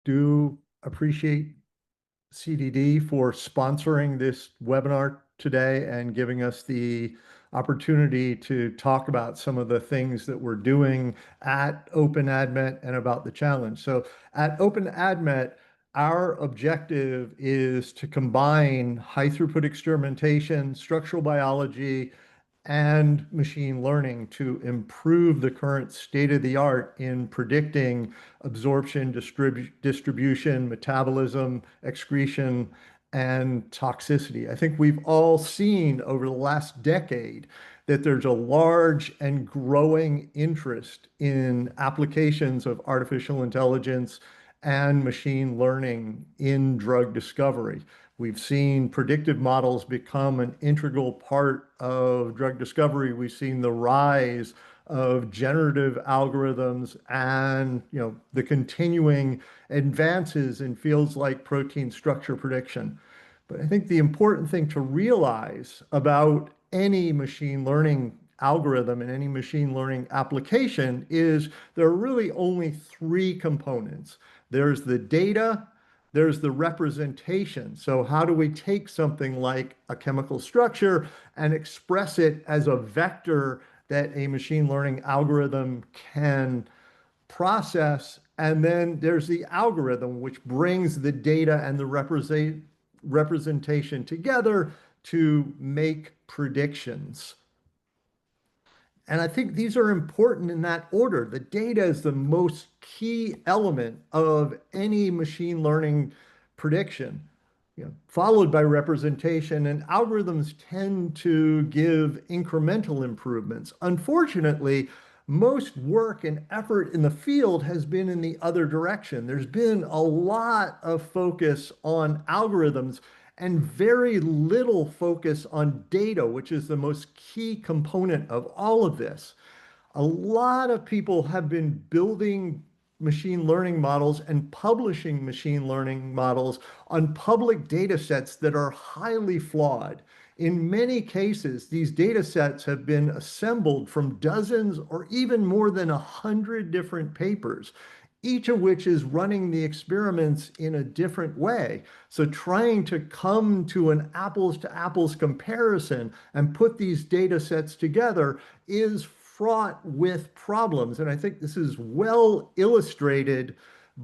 do appreciate CDD for sponsoring this webinar today and giving us the opportunity to talk about some of the things that we're doing at OpenADMET and about the challenge. So at OpenADMET, our objective is to combine high throughput experimentation, structural biology, and machine learning to improve the current state of the art in predicting absorption, distribution, metabolism, excretion, and toxicity. I think we've all seen over the last decade that there's a large and growing interest in applications of artificial intelligence and machine learning in drug discovery. We've seen predictive models become an integral part of drug discovery. We've seen the rise of generative algorithms and the continuing advances in fields like protein structure prediction. But I think the important thing to realize about any machine learning algorithm and any machine learning application is there are really only three components. There's the data, there's the representation. So how do we take something like a chemical structure and express it as a vector that a machine learning algorithm can process? And then there's the algorithm, which brings the data and the representation together to make predictions. And I think these are important in that order. The data is the most key element of any machine learning prediction, followed by representation, and algorithms tend to give incremental improvements. Unfortunately, most work and effort in the field has been in the other direction. There's been a lot of focus on algorithms and very little focus on data, which is the most key component of all of this. A lot of people have been building machine learning models and publishing machine learning models on public data sets that are highly flawed. In many cases, these data sets have been assembled from dozens or even more than 100 different papers, each of which is running the experiments in a different way. So trying to come to an apples to apples comparison and put these data sets together is fraught with problems. And I think this is well illustrated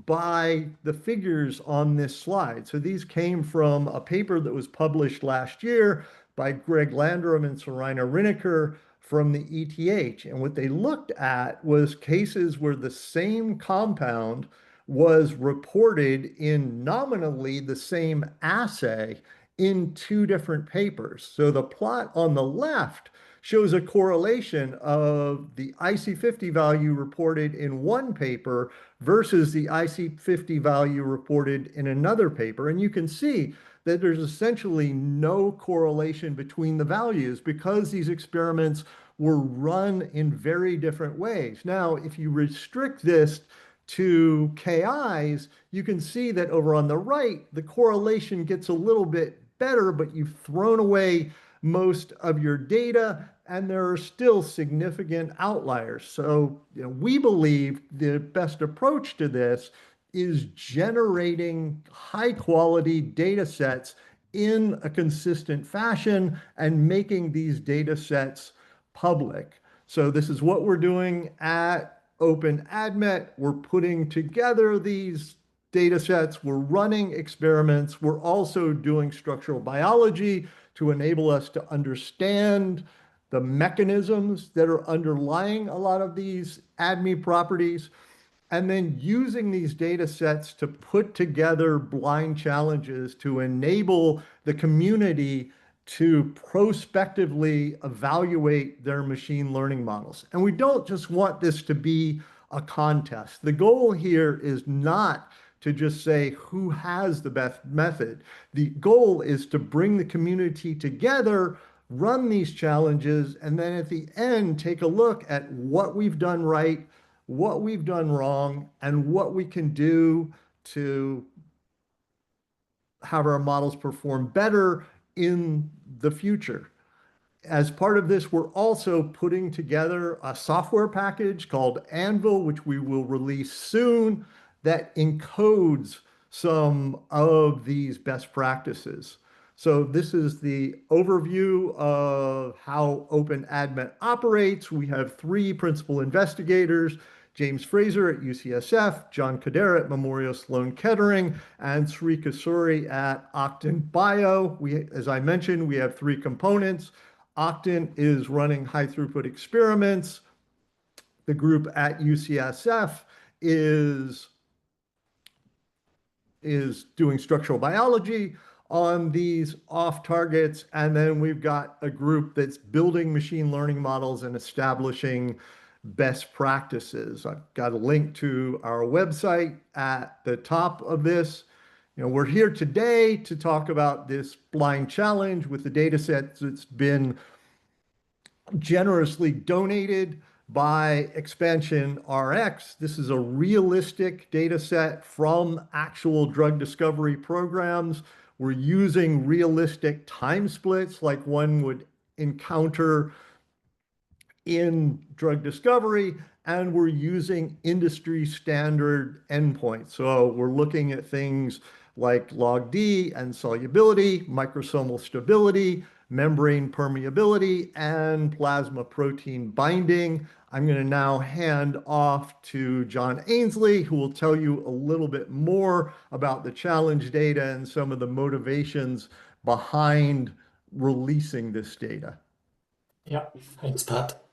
by the figures on this slide. So these came from a paper that was published last year by Greg Landrum and Sarina Rineker from the ETH. And what they looked at was cases where the same compound was reported in nominally the same assay in two different papers. So the plot on the left shows a correlation of the IC50 value reported in one paper versus the IC50 value reported in another paper. And you can see that there's essentially no correlation between the values because these experiments were run in very different ways. Now, if you restrict this to KIs, you can see that over on the right, the correlation gets a little bit better, but you've thrown away most of your data and there are still significant outliers. So we believe the best approach to this is generating high quality data sets in a consistent fashion and making these data sets public. So this is what we're doing at OpenADMET. We're putting together these data sets. We're running experiments. We're also doing structural biology to enable us to understand the mechanisms that are underlying a lot of these ADME properties, and then using these data sets to put together blind challenges to enable the community to prospectively evaluate their machine learning models. And we don't just want this to be a contest. The goal here is not to just say who has the best method. The goal is to bring the community together, run these challenges, and then at the end, take a look at what we've done right, what we've done wrong, and what we can do to have our models perform better in the future. As part of this, we're also putting together a software package called Anvil, which we will release soon, that encodes some of these best practices. So this is the overview of how OpenADMET operates. We have three principal investigators: James Fraser at UCSF, John Kadera at Memorial Sloan Kettering, and Sri Kasuri at Octant Bio. As I mentioned, we have three components. Octant is running high throughput experiments. The group at UCSF is doing structural biology on these off targets. And then we've got a group that's building machine learning models and establishing best practices. I've got a link to our website at the top of this. We're here today to talk about this blind challenge with the data set that's been generously donated by ExpansionRx. This is a realistic data set from actual drug discovery programs. We're using realistic time splits like one would encounter in drug discovery, and we're using industry standard endpoints. So we're looking at things like log D and solubility, microsomal stability, membrane permeability, and plasma protein binding. I'm going to now hand off to John Ainsley, who will tell you a little bit more about the challenge data and some of the motivations behind releasing this data. Yeah, thanks, Pat.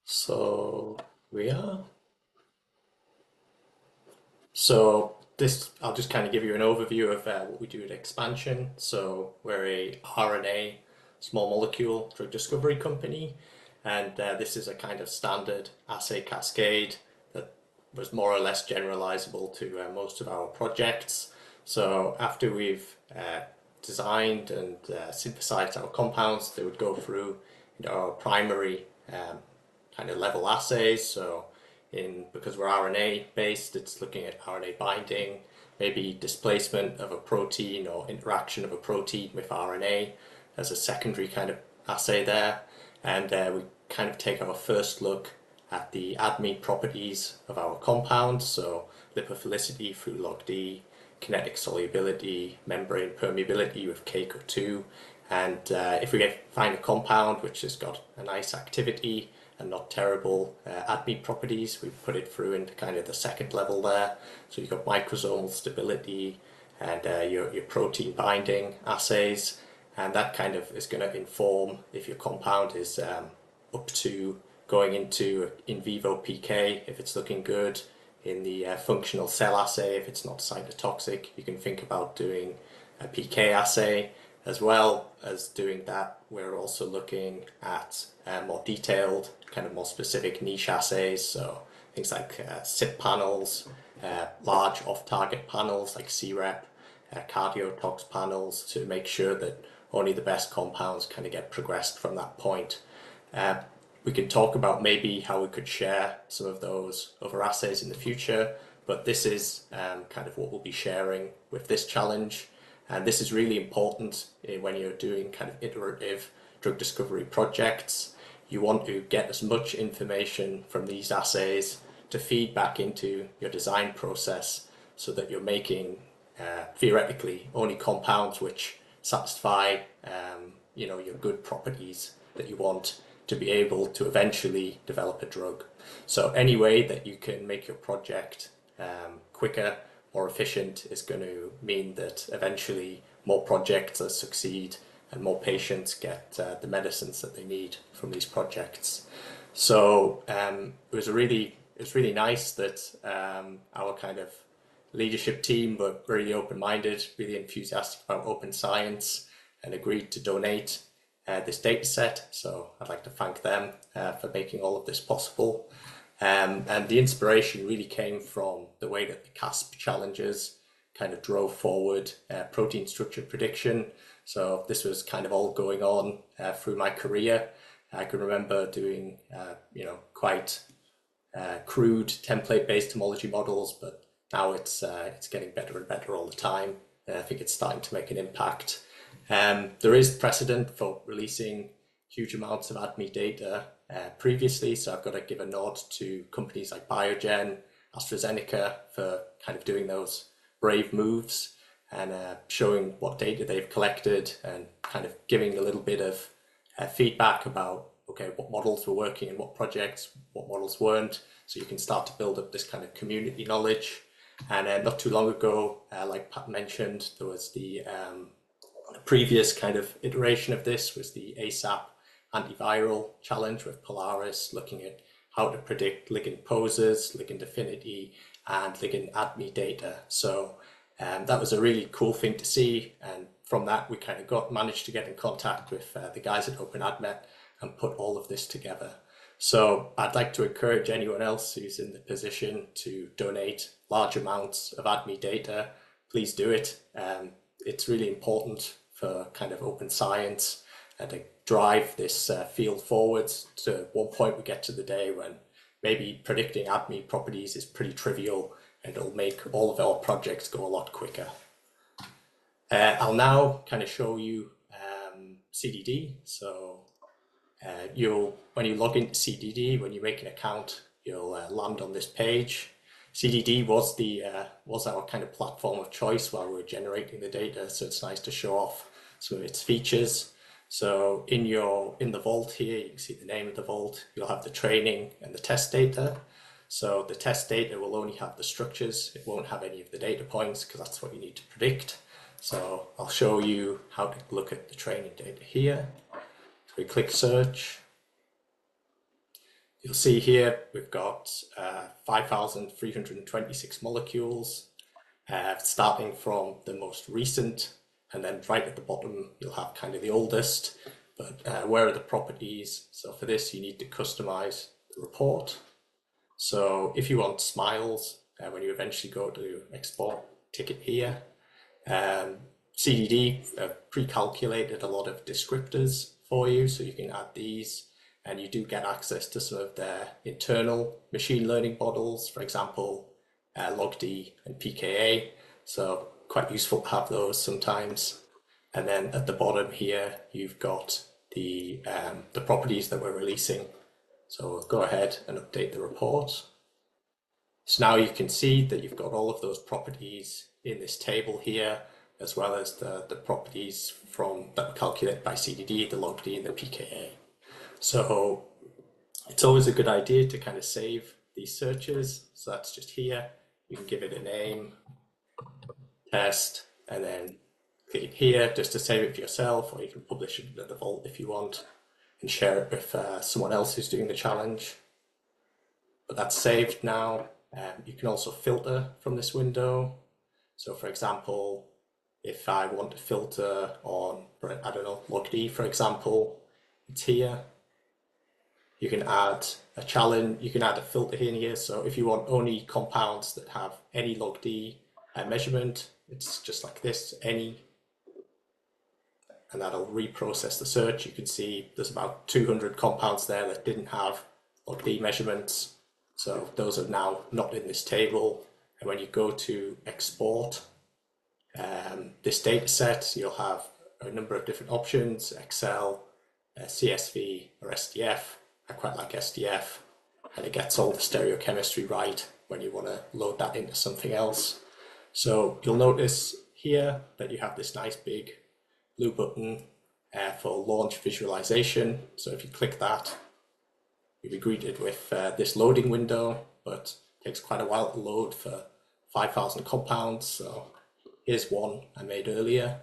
So we are. So this, I'll just kind of give you an overview of what we do at Expansion. So we're a RNA small molecule drug discovery company, and this is a kind of standard assay cascade that was more or less generalizable to most of our projects. So after we've designed and synthesized our compounds, they would go through our primary kind of level assays. So because we're RNA based, it's looking at RNA binding, maybe displacement of a protein or interaction of a protein with RNA as a secondary kind of assay there. And we kind of take our first look at the ADME properties of our compounds, so lipophilicity through log D, kinetic solubility, membrane permeability with KCO2. And if we find a compound which has got a nice activity and not terrible ADME properties, we put it through into kind of the second level there. So you've got microsomal stability and your protein binding assays, and that kind of is going to inform if your compound is up to going into in vivo PK, if it's looking good. In the functional cell assay, if it's not cytotoxic, you can think about doing a PK assay. As well as doing that, we're also looking at more detailed, kind of more specific niche assays. So things like CYP panels, large off-target panels like CREP, cardiotox panels, to make sure that only the best compounds kind of get progressed from that point. We can talk about maybe how we could share some of those other assays in the future, but this is kind of what we'll be sharing with this challenge. And this is really important when you're doing kind of iterative drug discovery projects. You want to get as much information from these assays to feed back into your design process so that you're making theoretically only compounds which satisfy your good properties that you want to be able to eventually develop a drug. So any way that you can make your project quicker, more efficient, is going to mean that eventually more projects succeed and more patients get the medicines that they need from these projects. So it was really nice that our kind of leadership team were really open-minded, really enthusiastic about open science, and agreed to donate this data set. So I'd like to thank them for making all of this possible. And the inspiration really came from the way that the CASP challenges kind of drove forward protein structure prediction. So this was kind of all going on through my career. I can remember doing, quite crude template-based homology models, but now it's getting better and better all the time. I think it's starting to make an impact. There is precedent for releasing huge amounts of ADME data previously, so I've got to give a nod to companies like Biogen AstraZeneca for kind of doing those brave moves and showing what data they've collected and kind of giving a little bit of feedback about, okay, what models were working in what projects, what models weren't. So you can start to build up this kind of community knowledge. And not too long ago, like Pat mentioned, there was the previous kind of iteration of this was the ASAP antiviral challenge with Polaris, looking at how to predict ligand poses, ligand affinity, and ligand ADME data. So that was a really cool thing to see. And from that, we kind of managed to get in contact with the guys at OpenADMET and put all of this together. So I'd like to encourage anyone else who's in the position to donate large amounts of ADME data, please do it. It's really important for kind of open science and to drive this field forwards to one point we get to the day when maybe predicting ADME properties is pretty trivial and it'll make all of our projects go a lot quicker. I'll now kind of show you CDD. So when you log into CDD, when you make an account, you'll land on this page. CDD was our kind of platform of choice while we were generating the data, so it's nice to show off some of its features. So in the vault here, you can see the name of the vault. You'll have the training and the test data. So the test data will only have the structures. It won't have any of the data points because that's what you need to predict. So I'll show you how to look at the training data here. So we click search. You'll see here we've got 5,326 molecules, starting from the most recent, and then right at the bottom you'll have kind of the oldest, but where are the properties? So for this you need to customize the report. So if you want smiles, when you eventually go to export, tick it here. CDD pre-calculated a lot of descriptors for you, so you can add these. And you do get access to some of their internal machine learning models, for example, logd and pKa. So quite useful to have those sometimes. And then at the bottom here, you've got the properties that we're releasing. So we'll go ahead and update the report. So now you can see that you've got all of those properties in this table here, as well as the properties that were calculated by CDD, the logd and the pKa. So it's always a good idea to kind of save these searches. So that's just here. You can give it a name, test, and then click here just to save it for yourself, or you can publish it to the vault if you want and share it with someone else who's doing the challenge. But that's saved now. You can also filter from this window. So for example, if I want to filter on, I don't know, logd, for example, it's here. You can add a challenge, you can add a filter in here. So if you want only compounds that have any logd measurement, it's just like this, any, and that'll reprocess the search. You can see there's about 200 compounds there that didn't have logd measurements. So those are now not in this table. And when you go to export this data set, you'll have a number of different options, Excel, CSV, or SDF. I quite like SDF, and it gets all the stereochemistry right when you want to load that into something else. So you'll notice here that you have this nice big blue button for launch visualization. So if you click that, you'll be greeted with this loading window, but it takes quite a while to load for 5,000 compounds. So here's one I made earlier.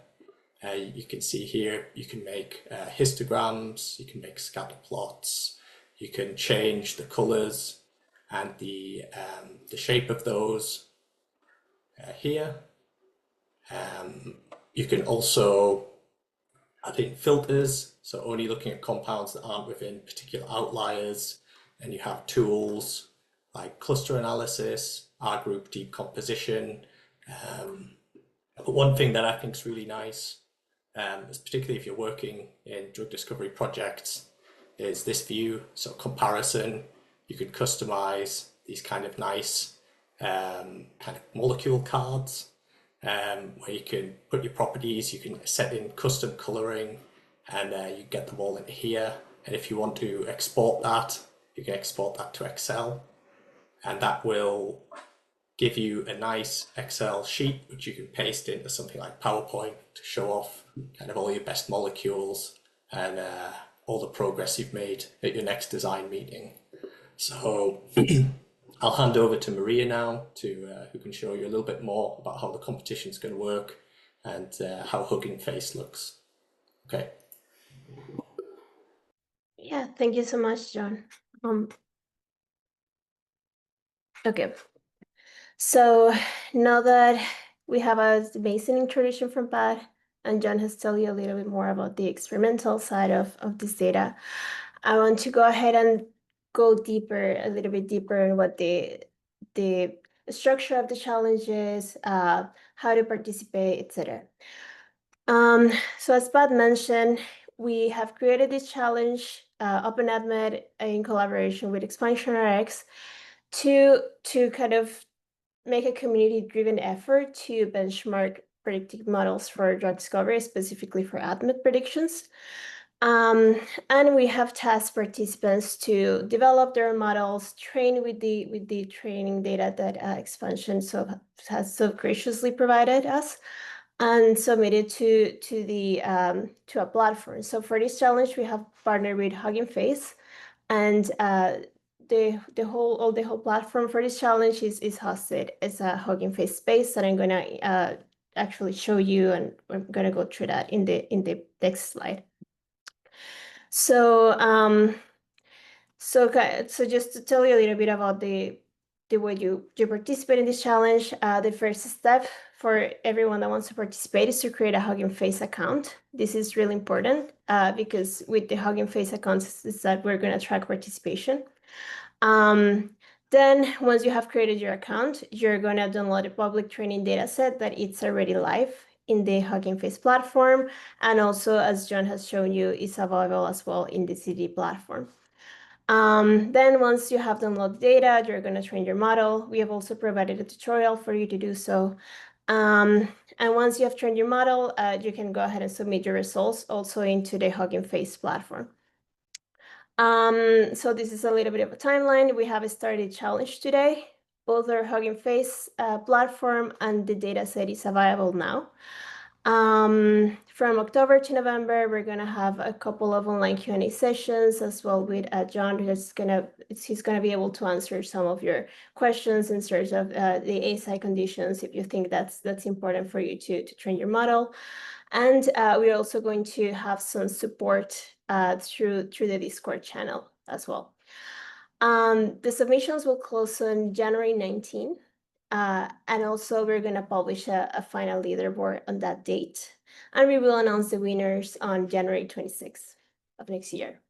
You can see here, you can make histograms, you can make scatter plots, you can change the colors and the shape of those here. You can also add in filters, so only looking at compounds that aren't within particular outliers. And you have tools like cluster analysis, R group decomposition. But one thing that I think is really nice, particularly if you're working in drug discovery projects, is this view. So comparison, you can customize these kind of nice kind of molecule cards where you can put your properties, you can set in custom coloring, and you get them all into here. And if you want to export that, you can export that to Excel. and that will give you a nice Excel sheet which you can paste into something like PowerPoint to show off kind of all your best molecules and all the progress you've made at your next design meeting. So I'll hand over to Maria now, who can show you a little bit more about how the competition is going to work and how Hugging Face looks. Okay. Yeah, thank you so much, John. Okay. So now that we have a basic introduction from Pat, and John has told you a little bit more about the experimental side of this data, I want to go ahead and go deeper, a little bit deeper in what the structure of the challenge is, how to participate, etc. So as Pat mentioned, we have created this challenge, OpenADMET, in collaboration with ExpansionRx, to kind of make a community-driven effort to benchmark predictive models for drug discovery, specifically for ADMET predictions. And we have tasked participants to develop their models, train with the training data that Expansion has so graciously provided us, and submit it to a platform. So for this challenge, we have partnered with Hugging Face, and the whole platform for this challenge is hosted as a Hugging Face space that I'm gonna actually show you, and I'm gonna go through that in the next slide. So so just to tell you a little bit about the way you participate in this challenge, the first step for everyone that wants to participate is to create a Hugging Face account. This is really important because with the Hugging Face accounts is that we're going to track participation. Then once you have created your account, you're going to download a public training data set that it's already live in the Hugging Face platform. And also, as John has shown you, it's available as well in the CDD platform. Then once you have downloaded data, you're going to train your model. We have also provided a tutorial for you to do so. And once you have trained your model, you can go ahead and submit your results also into the Hugging Face platform. So this is a little bit of a timeline. We have started challenge today. Both our Hugging Face platform and the data set is available now. From October to November, we're gonna have a couple of online Q&A sessions as well with John, who's he's gonna be able to answer some of your questions in terms of the ASI conditions if you think that's important for you to train your model. And we're also going to have some support through the Discord channel as well. The submissions will close on January 19. And also we're going to publish a final leaderboard on that date. And we will announce the winners on January 26th of next year.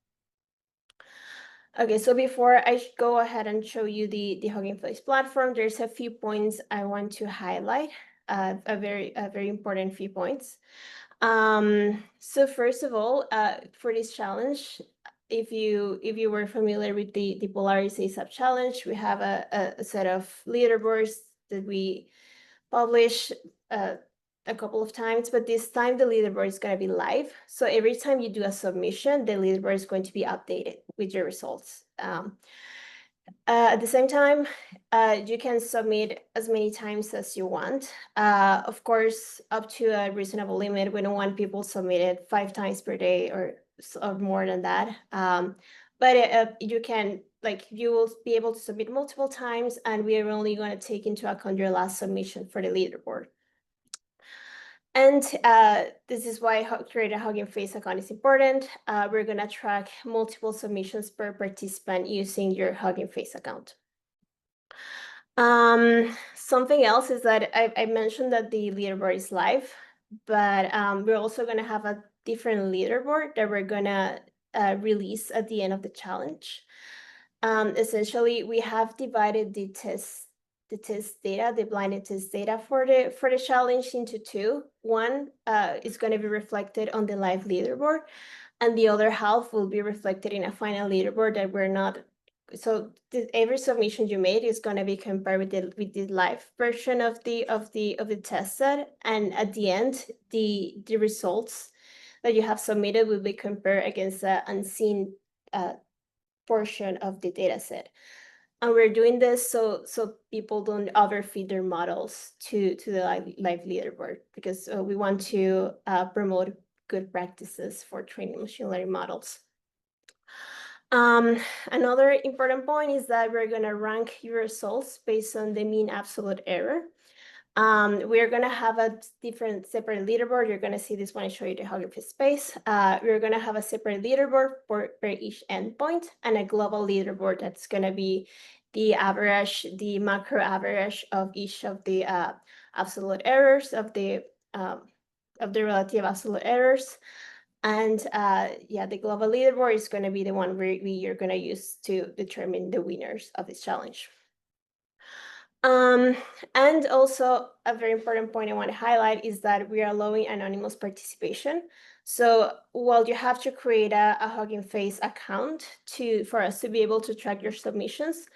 Okay, so before I go ahead and show you the Hugging Face platform, there's a few points I want to highlight, a very important few points. So first of all, for this challenge, if you were familiar with the Polaris ASAP challenge, we have a set of leaderboards that we publish a couple of times, but this time the leaderboard is going to be live. So every time you do a submission, the leaderboard is going to be updated with your results. At the same time, you can submit as many times as you want. Of course, up to a reasonable limit. We don't want people submitted 5 times per day or more than that. But you can, you will be able to submit multiple times, and we are only going to take into account your last submission for the leaderboard. And this is why creating a Hugging Face account is important. We're going to track multiple submissions per participant using your Hugging Face account. Something else is that I mentioned that the leaderboard is live, but we're also going to have a different leaderboard that we're going to release at the end of the challenge. Essentially, we have divided the test data, the blinded test data for the challenge into 2. One is going to be reflected on the live leaderboard, and the other half will be reflected in a final leaderboard that we're not. So every submission you made is going to be compared with the live version of the test set, and at the end, the results that you have submitted will be compared against the unseen portion of the data set. And we're doing this so people don't overfeed their models to the live leaderboard, because we want to promote good practices for training machine learning models. Another important point is that we're going to rank your results based on the mean absolute error. We're going to have a different separate leaderboard. You're going to see this when I show you the Hugging Face space. We're going to have a separate leaderboard for each endpoint, and a global leaderboard that's going to be the average, the macro average of each of the absolute errors of the relative absolute errors. And yeah, the global leaderboard is going to be the one you're going to use to determine the winners of this challenge. And also a very important point I want to highlight is that we are allowing anonymous participation. So while you have to create a Hugging Face account for us to be able to track your submissions,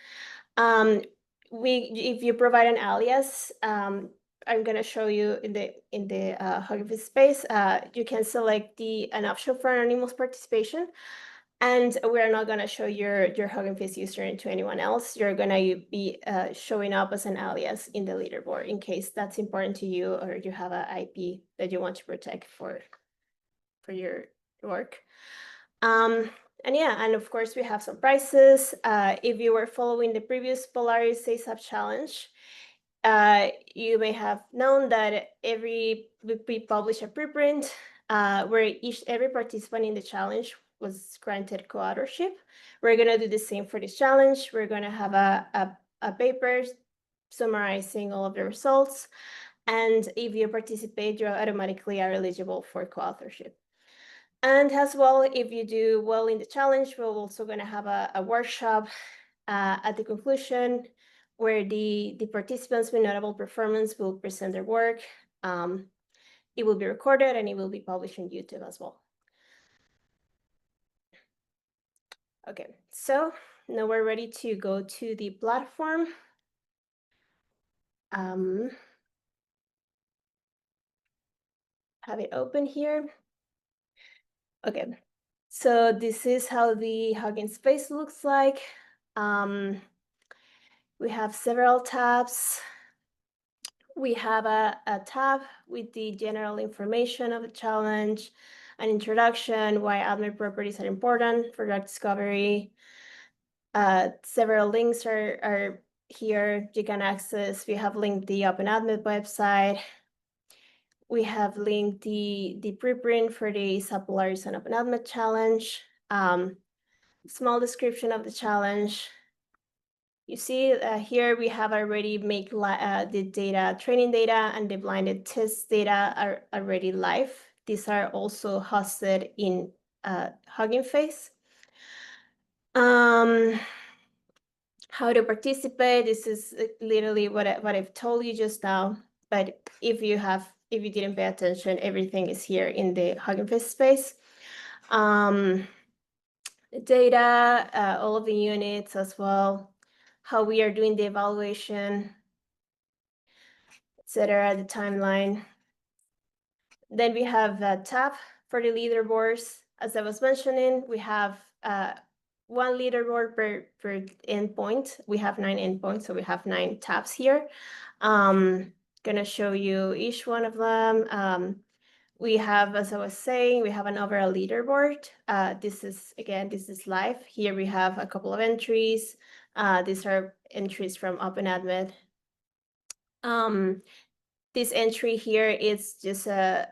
if you provide an alias, I'm going to show you in the Hugging Face space, you can select an option for anonymous participation. And we're not going to show your Hugging Face username to anyone else. You're going to be showing up as an alias in the leaderboard in case that's important to you, or you have an IP that you want to protect for your work. And yeah, and of course we have some prizes. If you were following the previous Polaris ASAP challenge, you may have known that we publish a preprint where every participant in the challenge was granted co-authorship. We're going to do the same for this challenge. We're going to have a paper summarizing all of the results. And if you participate, you automatically are eligible for co-authorship. And as well, if you do well in the challenge, we're also going to have a workshop at the conclusion where the participants with notable performance will present their work. It will be recorded and it will be published on YouTube as well. Okay, so now we're ready to go to the platform. Have it open here. Okay, so this is how the Hugging Space looks like. We have several tabs. We have a tab with the general information of the challenge, an introduction, why ADMET properties are important for drug discovery. Several links are here you can access. We have linked the OpenADMET website. We have linked the preprint for the Polaris and OpenADMET challenge. Small description of the challenge. You see here we have already made the data, training data and the blinded test data are already live. These are also hosted in Hugging Face. How to participate, this is literally what I've told you just now, but if you didn't pay attention, everything is here in the Hugging Face space. Data, all of the units as well, how we are doing the evaluation, etc., the timeline. Then we have a tab for the leaderboards. As I was mentioning, we have one leaderboard per endpoint. We have 9 endpoints, so we have 9 tabs here. Gonna show you each one of them. We have, as I was saying, we have an overall leaderboard. This is live. Here we have a couple of entries. These are entries from OpenADMET. This entry here is just a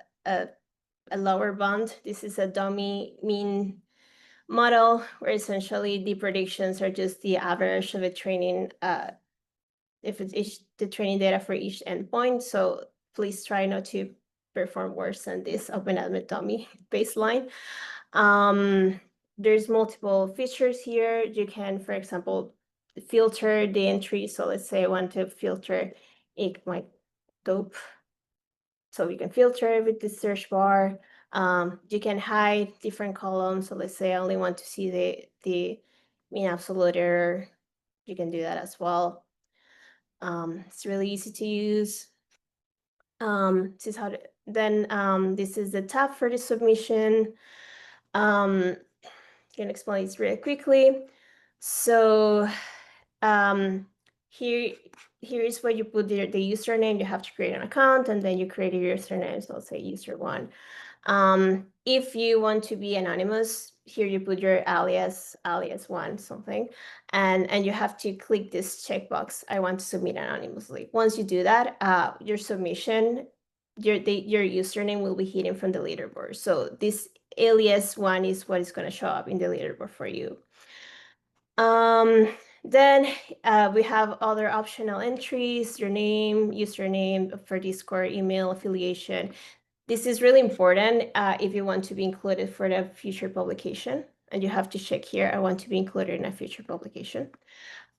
lower bound. This is a dummy mean model where essentially the predictions are just the average of the training, if it's the training data for each endpoint. So please try not to perform worse than this OpenADMET dummy baseline. There's multiple features here. You can, for example, filter the entry. So let's say I want to filter my dope. So you can filter with the search bar. You can hide different columns. So let's say I only want to see the mean absolute error. You can do that as well. It's really easy to use. This is how this is the tab for the submission. Can explain this really quickly. So here here is where you put the username. You have to create an account, and then you create a username. So I'll say user1. If you want to be anonymous, here you put your alias1 something, and you have to click this checkbox. I want to submit anonymously. Once you do that, your submission, your username will be hidden from the leaderboard. So this alias1 is what is going to show up in the leaderboard for you. Then we have other optional entries, your name, username for Discord, email, affiliation. This is really important if you want to be included for the future publication. And you have to check here, I want to be included in a future publication.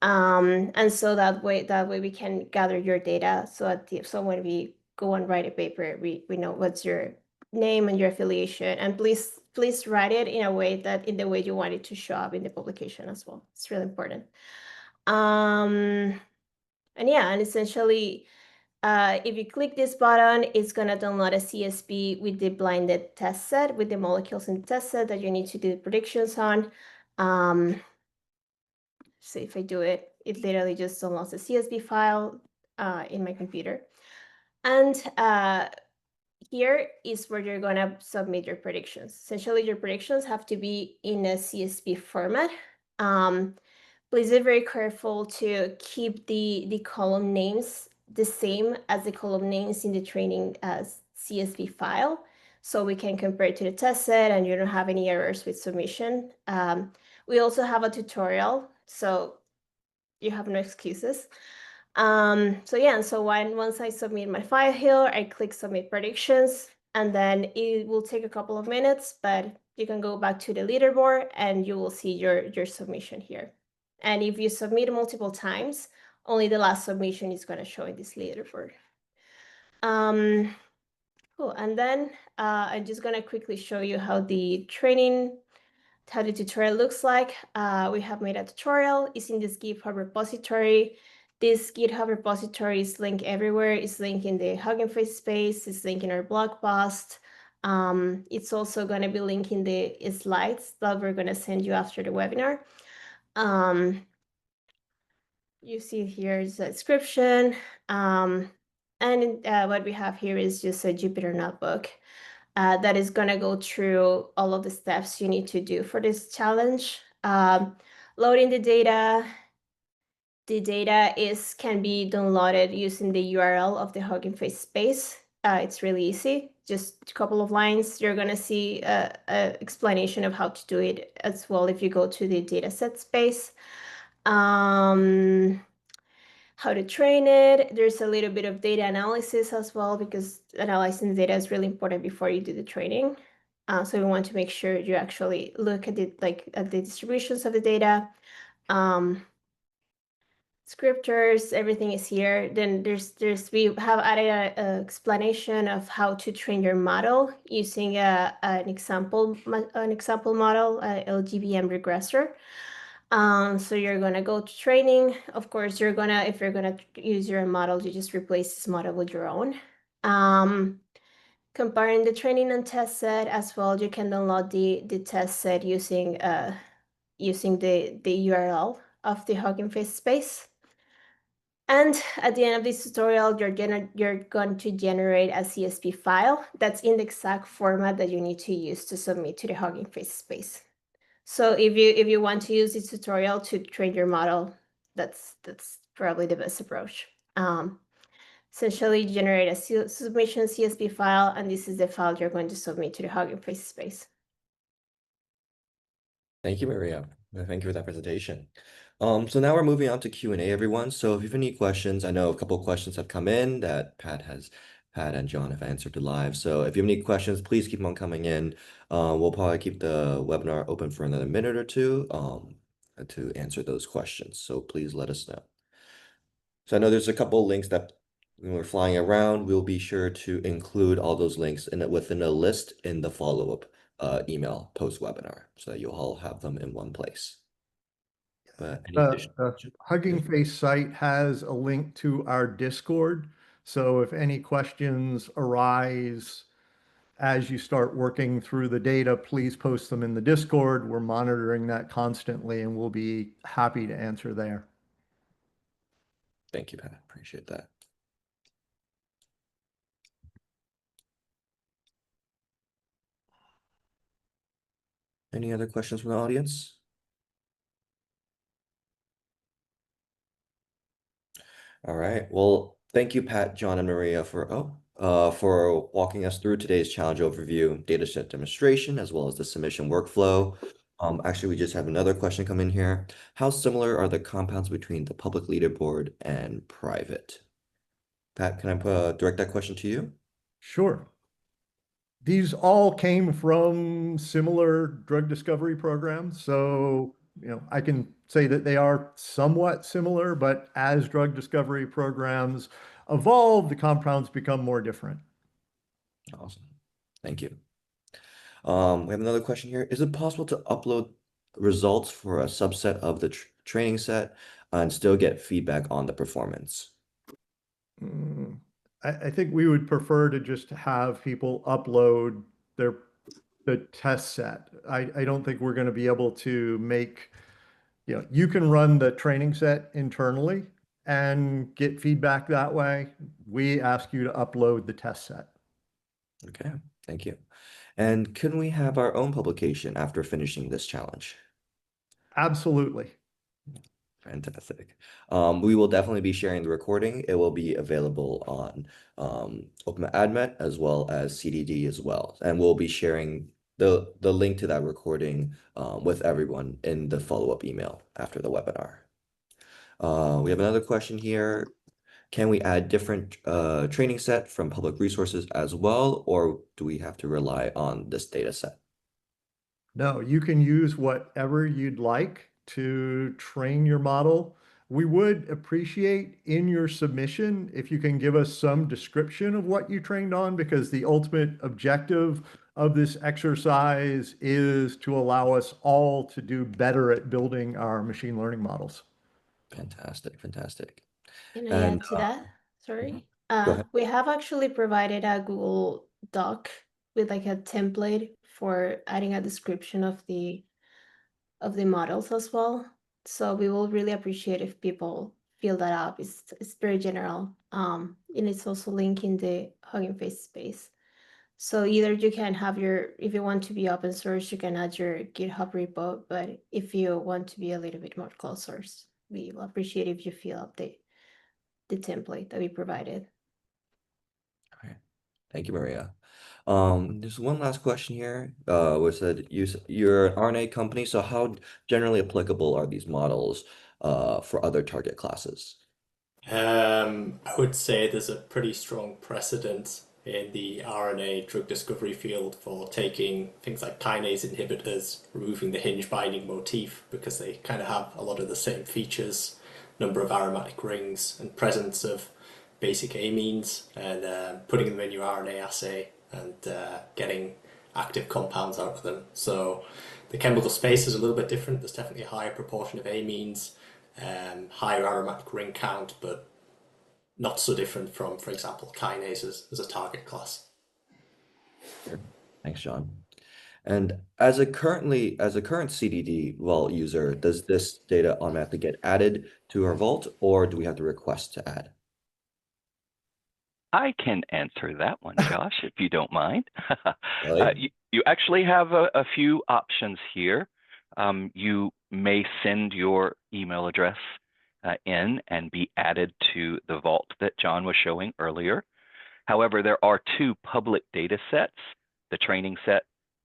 And so that way we can gather your data. So when we go and write a paper, we know what's your name and your affiliation. And please write it in a way in the way you want it to show up in the publication as well. It's really important. And essentially, if you click this button, it's going to download a CSV with the blinded test set, with the molecules in the test set that you need to do predictions on. So if I do it, it literally just downloads a CSV file in my computer. And here is where you're going to submit your predictions. Essentially, your predictions have to be in a CSV format. Please be very careful to keep the column names the same as the column names in the training CSV file, so we can compare it to the test set and you don't have any errors with submission. We also have a tutorial, so you have no excuses. So once I submit my file here, I click submit predictions, and then it will take a couple of minutes, but you can go back to the leaderboard and you will see your submission here. And if you submit multiple times, only the last submission is going to show in this leaderboard. Cool. And then I'm just going to quickly show you how the tutorial looks like. We have made a tutorial. It's in this GitHub repository. This GitHub repository is linked everywhere. It's linked in the Hugging Face space. It's linked in our blog post. It's also going to be linked in the slides that we're going to send you after the webinar. You see here is a description. And what we have here is just a Jupyter notebook that is going to go through all of the steps you need to do for this challenge. Loading the data. The data can be downloaded using the URL of the Hugging Face space. It's really easy, just a couple of lines. You're going to see an explanation of how to do it as well if you go to the dataset space. How to train it. There's a little bit of data analysis as well, because analyzing the data is really important before you do the training. So we want to make sure you actually look at at the distributions of the data. Scriptures, everything is here. Then we have added an explanation of how to train your model using an example model, LGBM regressor. So you're gonna go to training. Of course, if you're gonna use your model, you just replace this model with your own. Comparing the training and test set as well, you can download the test set using the URL of the Hugging Face space. And at the end of this tutorial, you're going to generate a CSV file that's in the exact format that you need to use to submit to the Hugging Face space. So if you want to use this tutorial to train your model, that's probably the best approach. Essentially, generate a submission CSV file, and this is the file you're going to submit to the Hugging Face space. Thank you, Maria. Thank you for that presentation. So now we're moving on to Q&A, everyone. So if you have any questions, I know a couple of questions have come in that Pat and John have answered live. So if you have any questions, please keep on coming in. We'll probably keep the webinar open for another minute or two to answer those questions. So please let us know. So I know there's a couple of links that when we're flying around, we'll be sure to include all those links within a list in the follow-up email post-webinar so that you'll all have them in one place. But any additional questions? Hugging Face site has a link to our Discord. So if any questions arise as you start working through the data, please post them in the Discord. We're monitoring that constantly and we'll be happy to answer there. Thank you, Pat. Appreciate that. Any other questions from the audience? All right. Well, thank you, Pat, John, and Maria for walking us through today's challenge overview, dataset demonstration, as well as the submission workflow. Actually, we just have another question come in here. How similar are the compounds between the public leaderboard and private? Pat, can I direct that question to you? Sure. These all came from similar drug discovery programs. So, I can say that they are somewhat similar, but as drug discovery programs evolve, the compounds become more different. Awesome. Thank you. We have another question here. Is it possible to upload results for a subset of the training set and still get feedback on the performance? I think we would prefer to just have people upload the test set. I don't think we're going to be able to make, you can run the training set internally and get feedback that way. We ask you to upload the test set. Okay, thank you. And can we have our own publication after finishing this challenge? Absolutely. Fantastic. We will definitely be sharing the recording. It will be available on OpenADMET as well as CDD as well. And we'll be sharing the link to that recording with everyone in the follow-up email after the webinar. We have another question here. Can we add different training set from public resources as well, or do we have to rely on this data set? No, you can use whatever you'd like to train your model. We would appreciate in your submission if you can give us some description of what you trained on, because the ultimate objective of this exercise is to allow us all to do better at building our machine learning models. Fantastic, fantastic. Can I And add to that? Sorry. go ahead. We have actually provided a Google Doc with like a template for adding a description of the models as well. So we will really appreciate if people fill that up. It's very general. And it's also linked in the Hugging Face space. So either you can have if you want to be open source, you can add your GitHub repo. But if you want to be a little bit more closed source, we will appreciate if you fill up the template that we provided. Okay. Thank you, Maria. There's one last question here. Was that you're an RNA company, so how generally applicable are these models for other target classes? I would say there's a pretty strong precedent in the RNA drug discovery field for taking things like kinase inhibitors, removing the hinge binding motif because they kind of have a lot of the same features, number of aromatic rings and presence of basic amines, and putting them in your RNA assay and getting active compounds out of them. So the chemical space is a little bit different. There's definitely a higher proportion of amines, higher aromatic ring count, but not so different from, for example, kinases as a target class. Sure. Thanks, John. And as a current CDD Vault user, does this data automatically get added to our Vault, or do we have to request to add? I can answer that one, Josh, if you don't mind. Really? You actually have a few options here. You may send your email address in and be added to the Vault that John was showing earlier. However, there are two public data sets, the training set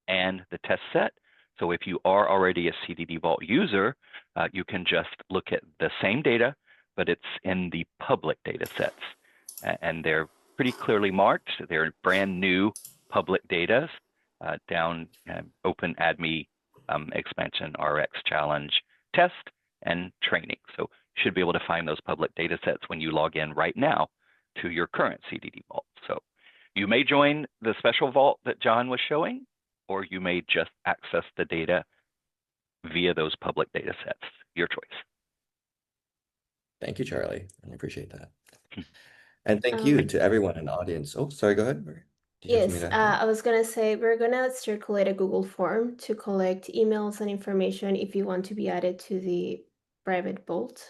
and the test set. So if you are already a CDD Vault user, you can just look at the same data, but it's in the public data sets. And they're pretty clearly marked. They're brand new public data down OpenADMET ExpansionRx challenge test and training. So you should be able to find those public data sets when you log in right now to your current CDD Vault. So you may join the special Vault that John was showing, or you may just access the data via those public data sets, your choice. Thank you, Charlie. I appreciate that. And thank you to everyone in the audience. Oh, sorry, go ahead. Yes, I was going to say we're going to circulate a Google form to collect emails and information if you want to be added to the private Vault.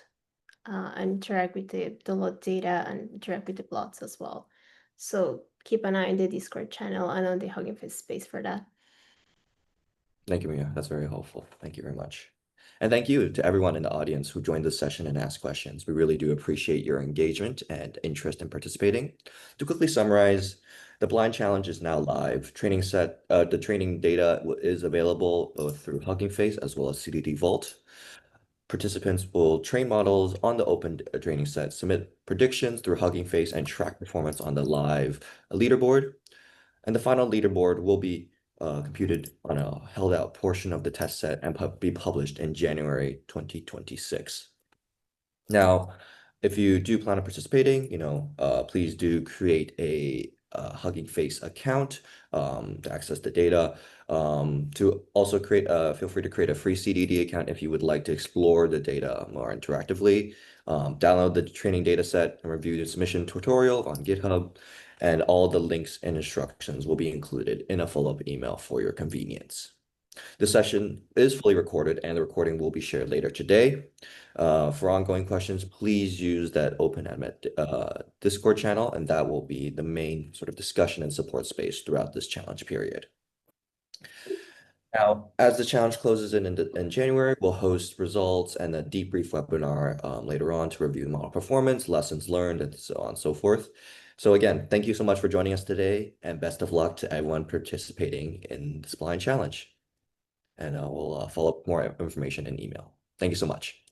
and interact with the lot data and interact with the plots as well. So keep an eye on the Discord channel and on the Hugging Face space for that. Thank you, Mia. That's very helpful. Thank you very much. And thank you to everyone in the audience who joined this session and asked questions. We really do appreciate your engagement and interest in participating. To quickly summarize, the Blind Challenge is now live. The training data is available both through Hugging Face as well as CDD Vault. Participants will train models on the open training set, submit predictions through Hugging Face, and track performance on the live leaderboard. And the final leaderboard will be computed on a held out portion of the test set and be published in January 2026. Now, if you do plan on participating, please do create a Hugging Face account to access the data. To also feel free to create a free CDD account if you would like to explore the data more interactively. Download the training data set and review the submission tutorial on GitHub, and all the links and instructions will be included in a follow-up email for your convenience. The session is fully recorded and the recording will be shared later today. For ongoing questions, please use that OpenADMET Discord channel, and that will be the main sort of discussion and support space throughout this challenge period. Now, as the challenge closes in January, we'll host results and a debrief webinar later on to review model performance, lessons learned, and so on and so forth. So again, thank you so much for joining us today, and best of luck to everyone participating in this blind challenge. And we'll follow up more information in email. Thank you so much.